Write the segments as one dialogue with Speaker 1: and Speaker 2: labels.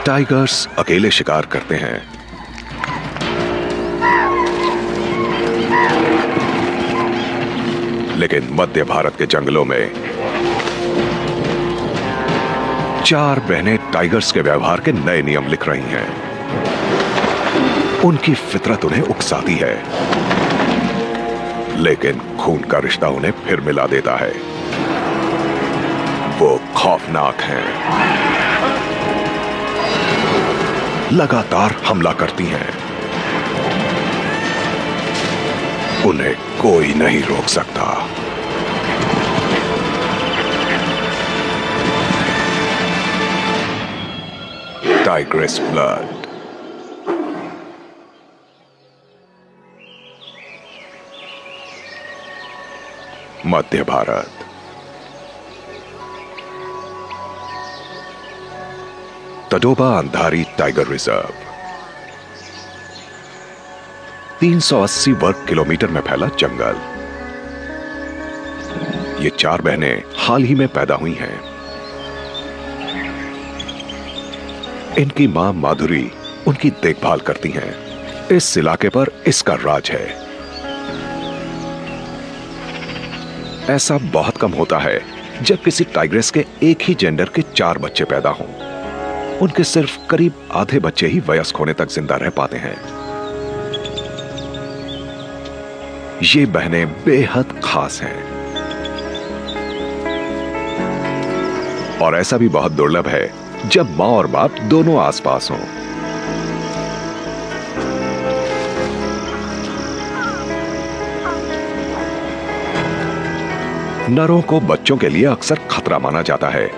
Speaker 1: Tigers अकेले शिकार करते हैं, लेकिन मध्य भारत के जंगलों में 4 बहनें टाइगर्स के व्यवहार के नए नियम लिख रही हैं। उनकी फितरत उन्हें उकसाती है, लेकिन खून का रिश्ता उन्हें फिर मिला देता है। वो खौफनाक हैं, लगातार हमला करती हैं। उन्हें कोई नहीं रोक सकता। Tigress blood. Madhya Bharat. Tadoba Andhari tiger reserve 380 वर्ग किलोमीटर में फैला जंगल। ये 4 बहनें हाल ही में पैदा हुई हैं। इनकी मां माधुरी उनकी देखभाल करती हैं। इस इलाके पर इसका राज है। ऐसा बहुत कम होता है जब किसी टाइग्रेस के एक ही जेंडर के 4 बच्चे पैदा हों। उनके सिर्फ करीब आधे बच्चे ही वयस्क होने तक जिंदा रह पाते हैं। ये बहनें बेहद खास हैं और ऐसा भी बहुत दुर्लभ है जब मां और बाप दोनों आसपास हों। नरों को बच्चों के लिए अक्सर खतरा माना जाता है,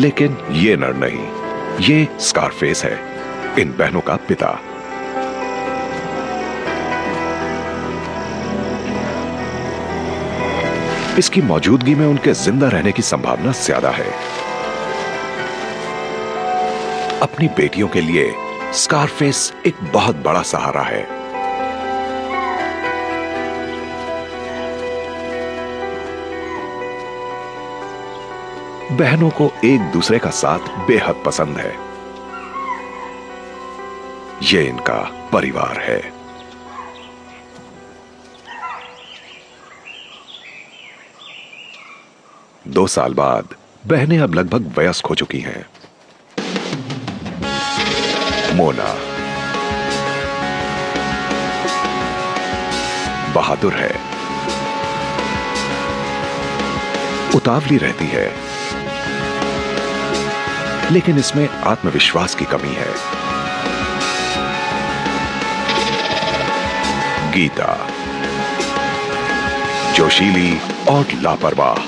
Speaker 1: लेकिन ये नर नहीं, ये स्कारफेस है, इन बहनों का पिता। इसकी मौजूदगी में उनके जिंदा रहने की संभावना ज्यादा है। अपनी बेटियों के लिए स्कारफेस एक बहुत बड़ा सहारा है। बहनों को एक दूसरे का साथ बेहद पसंद है। ये इनका परिवार है। दो साल बाद बहनें अब लगभग वयस्क हो चुकी हैं। मोना बहादुर है, उतावली रहती है, लेकिन इसमें आत्मविश्वास की कमी है। गीता जोशीली और लापरवाह,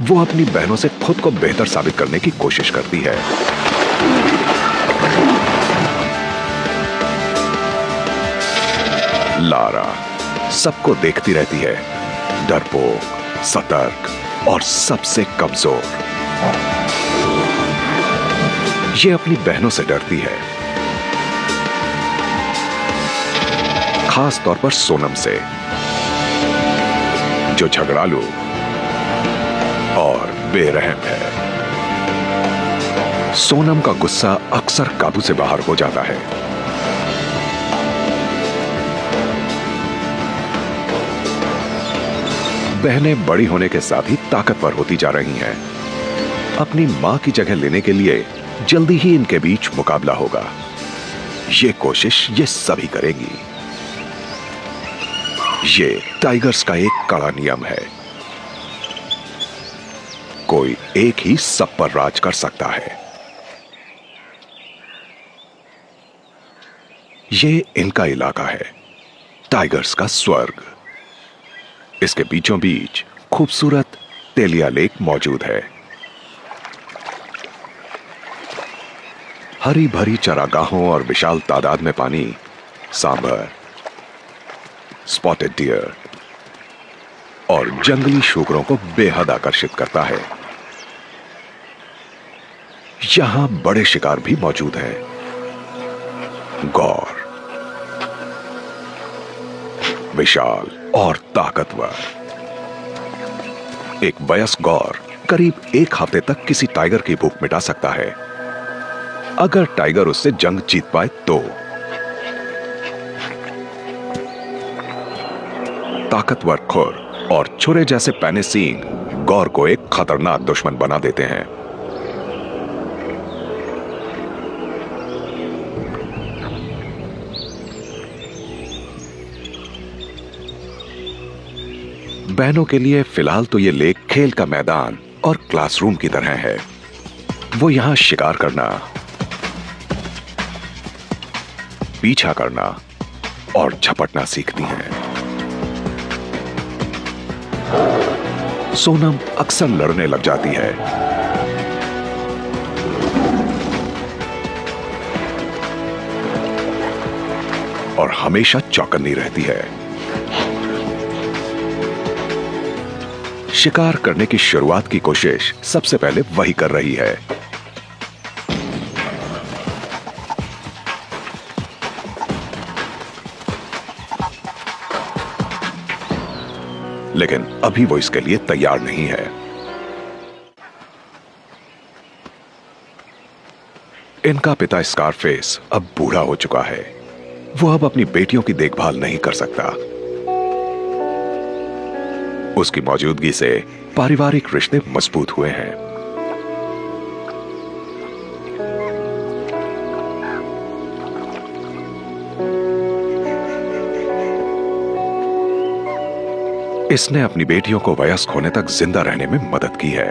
Speaker 1: वो अपनी बहनों से खुद को बेहतर साबित करने की कोशिश करती है। लारा सबको देखती रहती है, डरपोक, सतर्क और सबसे कमजोर। ये अपनी बहनों से डरती है, खास तौर पर सोनम से, जो झगड़ालू और बेरहम है। सोनम का गुस्सा अक्सर काबू से बाहर हो जाता है। बहनें बड़ी होने के साथ ही ताकतवर होती जा रही हैं। अपनी मां की जगह लेने के लिए जल्दी ही इनके बीच मुकाबला होगा। ये कोशिश ये सभी करेंगी। ये टाइगर्स का एक कड़ा नियम है, कोई एक ही सब पर राज कर सकता है। ये इनका इलाका है, टाइगर्स का स्वर्ग। इसके बीचों बीच खूबसूरत तेलिया लेक मौजूद है। हरी भरी चरागाहों और विशाल तादाद में पानी सांभर, स्पॉटेड डियर और जंगली शुकरों को बेहद आकर्षित करता है। यहां बड़े शिकार भी मौजूद हैं। गौर विशाल और ताकतवर। एक वयस्क गौर करीब 1 हफ्ते तक किसी टाइगर की भूख मिटा सकता है। अगर टाइगर उससे जंग जीत पाए तो। ताकतवर खुर और छुरे जैसे पैने सींग गौर को एक खतरनाक दुश्मन बना देते हैं। बहनों के लिए फिलहाल तो ये लेक खेल का मैदान और क्लासरूम की तरह है। वो यहां शिकार करना, पीछा करना और झपटना सीखती हैं। सोनम अक्सर लड़ने लग जाती है और हमेशा चौकन्नी रहती है। शिकार करने की शुरुआत की कोशिश सबसे पहले वही कर रही है। लेकिन अभी वो इसके लिए तैयार नहीं है। इनका पिता स्कारफेस अब बूढ़ा हो चुका है। वो अब अपनी बेटियों की देखभाल नहीं कर सकता। उसकी मौजूदगी से पारिवारिक रिश्ते मजबूत हुए हैं। इसने अपनी बेटियों को वयस्क होने तक जिंदा रहने में मदद की है।